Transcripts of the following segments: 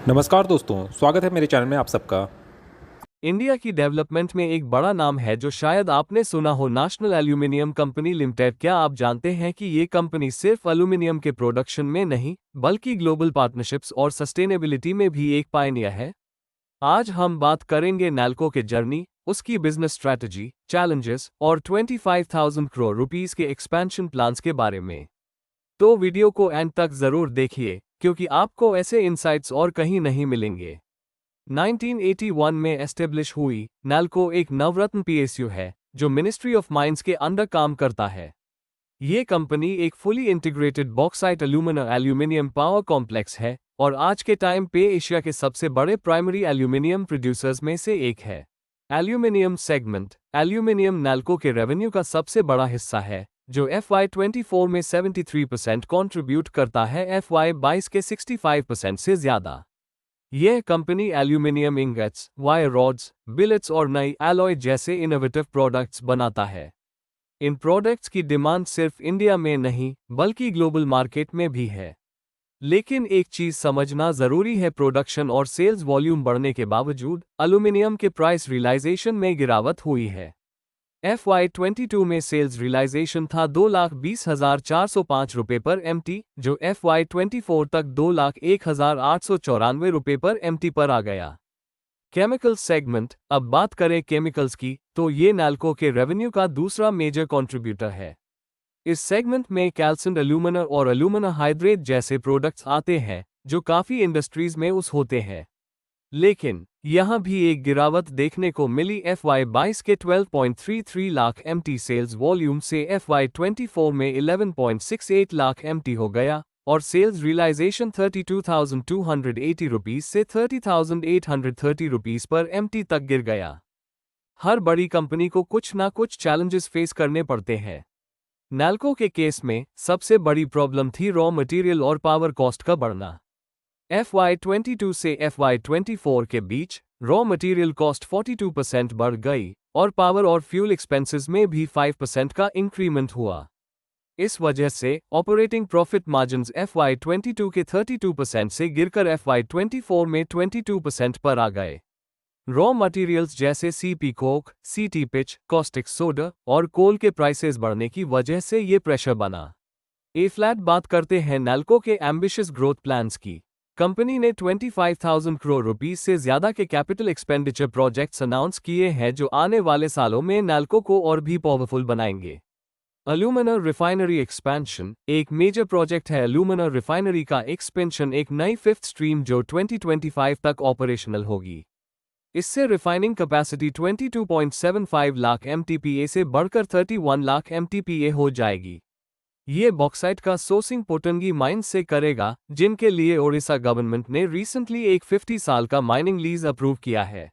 नमस्कार दोस्तों, स्वागत है मेरे चैनल में आप सबका। इंडिया की डेवलपमेंट में एक बड़ा नाम है जो शायद आपने सुना हो, नेशनल एल्यूमिनियम कंपनी लिमिटेड। क्या आप जानते हैं कि ये कंपनी सिर्फ एल्यूमिनियम के प्रोडक्शन में नहीं बल्कि ग्लोबल पार्टनरशिप्स और सस्टेनेबिलिटी में भी एक पायनियर है। आज हम बात करेंगे नैल्को के जर्नी, उसकी बिजनेस स्ट्रैटेजी, चैलेंजेस और 25,000 करोड़ रुपीस के एक्सपेंशन प्लान्स के बारे में। तो वीडियो को एंड तक जरूर देखिए क्योंकि आपको ऐसे इंसाइट्स और कहीं नहीं मिलेंगे। 1981 में एस्टेब्लिश हुई नैल्को एक नवरत्न पीएसयू है जो मिनिस्ट्री ऑफ माइंस के अंडर काम करता है। ये कंपनी एक fully integrated bauxite aluminium power complex है और आज के टाइम पे एशिया के सबसे बड़े प्राइमरी एल्यूमिनियम प्रोड्यूसर्स में से एक है। एल्यूमिनियम सेगमेंट एल्यूमिनियम नैल्को के रेवेन्यू का सबसे बड़ा हिस्सा है जो FY24 में 73% कंट्रीब्यूट करता है, FY22 के 65% से ज्यादा। यह company aluminium ingots, wire rods, billets और नई एलॉय जैसे इनोवेटिव प्रोडक्ट्स बनाता है। इन प्रोडक्ट्स की डिमांड सिर्फ इंडिया में नहीं बल्कि ग्लोबल मार्केट में भी है। लेकिन एक चीज समझना जरूरी है, प्रोडक्शन और सेल्स वॉल्यूम बढ़ने के बावजूद एल्यूमिनियम के प्राइस रियलाइजेशन में गिरावट हुई है। FY22 में सेल्स रियलाइजेशन था 2,20,405 रुपये पर MT, जो FY24 तक 2,01,894 रुपये पर MT पर आ गया। केमिकल सेगमेंट, अब बात करें केमिकल्स की तो ये नैल्को के रेवेन्यू का दूसरा मेजर कंट्रीब्यूटर है। इस सेगमेंट में कैल्शियम एल्यूमिना और एल्यूमिना हाइड्रेट जैसे प्रोडक्ट्स आते हैं जो काफी इंडस्ट्रीज में यूज होते हैं। लेकिन यहां भी एक गिरावट देखने को मिली, FY22 के 12.33 लाख MT सेल्स वॉल्यूम से FY24 में 11.68 लाख MT हो गया और सेल्स रियलाइजेशन 32,280 रुपीस से 30,830 रुपीस पर MT तक गिर गया। हर बड़ी कंपनी को कुछ ना कुछ चैलेंजेस फेस करने पड़ते हैं। नैल्को के केस में सबसे बड़ी प्रॉब्लम थी रॉ मटेरियल और पावर कॉस्ट का बढ़ना। FY22 से FY24 के बीच रॉ मटेरियल कॉस्ट 42% बढ़ गई और पावर और फ्यूल एक्सपेंसेस में भी 5% का इंक्रीमेंट हुआ। इस वजह से ऑपरेटिंग प्रॉफिट मार्जिन्स FY22 के 32% से गिरकर FY24 में 22% पर आ गए। रॉ मटेरियल्स जैसे CP Coke, CT pitch, caustic soda और कोल के प्राइसेस बढ़ने की वजह से ये प्रेशर बना। फ्लैट बात करते हैं नैल्को के एम्बिशियस ग्रोथ प्लान्स की। कंपनी ने 25,000 करोड़ रुपीस से ज्यादा के कैपिटल एक्सपेंडिचर प्रोजेक्ट्स अनाउंस किए हैं जो आने वाले सालों में नैल्को को और भी पावरफुल बनाएंगे। एल्यूमिना रिफाइनरी एक्सपेंशन एक मेजर प्रोजेक्ट है। एल्यूमिना रिफाइनरी का एक्सपेंशन एक नई फिफ्थ स्ट्रीम जो 2025 तक ऑपरेशनल होगी। इससे रिफाइनिंग कैपेसिटी 22.75 लाख MTPA से बढ़कर 31 लाख MTPA हो जाएगी। ये बॉक्साइट का सोर्सिंग पोटंगी माइंस से करेगा, जिनके लिए ओडिशा गवर्नमेंट ने रिसेंटली एक 50 साल का माइनिंग लीज अप्रूव किया है।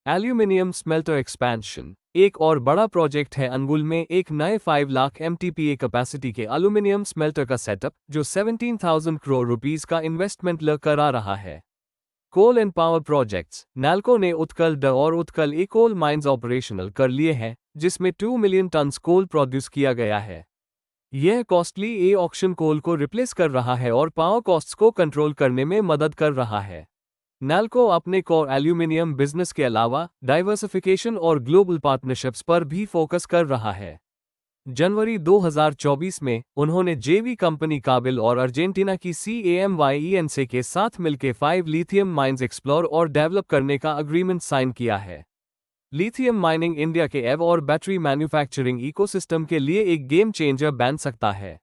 एल्यूमिनियम स्मेल्टर एक्सपेंशन एक और बड़ा प्रोजेक्ट है। अंगुल में एक नए 5 लाख MTPA कैपेसिटी के एल्यूमिनियम स्मेल्टर का सेटअप जो 17,000 करोड़ रुपीस का इन्वेस्टमेंट लेकर आ रहा है। कोल एंड पावर प्रोजेक्ट्स नैल्को ने उत्कल ड और उत्कल ए कोल माइंस ऑपरेशनल कर लिए हैं जिसमें 2 मिलियन टन्स कोल प्रोड्यूस किया गया है। यह कॉस्टली ऑक्शन कोल को रिप्लेस कर रहा है और पावर कॉस्ट्स को कंट्रोल करने में मदद कर रहा है। नैल्को अपने कोर एल्यूमिनियम बिजनेस के अलावा डाइवर्सिफिकेशन और ग्लोबल पार्टनरशिप्स पर भी फोकस कर रहा है। जनवरी 2024 में उन्होंने जेवी कंपनी काबिल और अर्जेंटीना की CAMYENC के साथ मिलकर 5 लिथियम माइंस एक्सप्लोर और डेवलप करने का अग्रीमेंट साइन किया है। लिथियम माइनिंग इंडिया के EV और बैटरी मैन्युफैक्चरिंग इकोसिस्टम के लिए एक गेम चेंजर बन सकता है।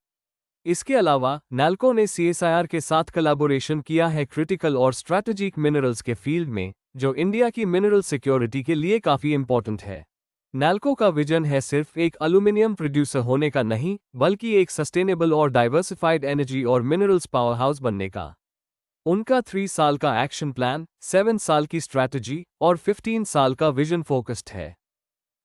इसके अलावा नैल्को ने CSIR के साथ कोलैबोरेशन किया है क्रिटिकल और स्ट्रैटेजिक मिनरल्स के फील्ड में, जो इंडिया की मिनरल सिक्योरिटी के लिए काफी इंपॉर्टेंट है। नैल्को का विजन है सिर्फ एक एल्यूमिनियम प्रोड्यूसर होने का नहीं बल्कि एक सस्टेनेबल और डाइवर्सिफाइड एनर्जी और मिनरल्स पावर हाउस बनने का। उनका 3 साल का एक्शन प्लान, 7 साल की स्ट्रैटेजी और 15 साल का विजन फोकस्ड है।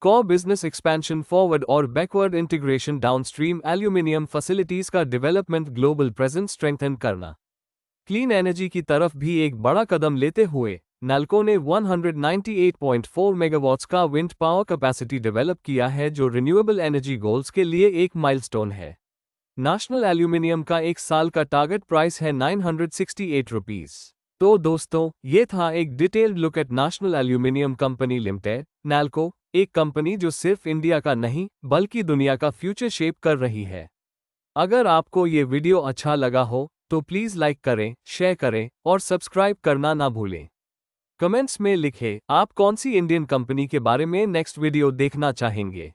कोर बिजनेस एक्सपेंशन फॉरवर्ड और backward integration, downstream aluminium facilities का डेवलपमेंट, ग्लोबल प्रेजेंस स्ट्रेंथन करना। क्लीन एनर्जी की तरफ भी एक बड़ा कदम लेते हुए नैल्को ने 198.4 मेगावाट्स का विंड पावर कैपेसिटी डेवलप किया है जो रिन्यूएबल एनर्जी गोल्स के लिए एक माइलस्टोन है। नेशनल एल्यूमिनियम का 1 साल का टारगेट प्राइस है 968 रुपीस। तो दोस्तों, ये था एक detailed look at national aluminium company limited, NALCO, एक कंपनी जो सिर्फ इंडिया का नहीं बल्कि दुनिया का फ्यूचर शेप कर रही है। अगर आपको ये वीडियो अच्छा लगा हो तो प्लीज़ लाइक करें, शेयर करें और सब्सक्राइब करना ना भूलें। कमेंट्स में लिखें आप कौन सी इंडियन कंपनी के बारे में नेक्स्ट वीडियो देखना चाहेंगे।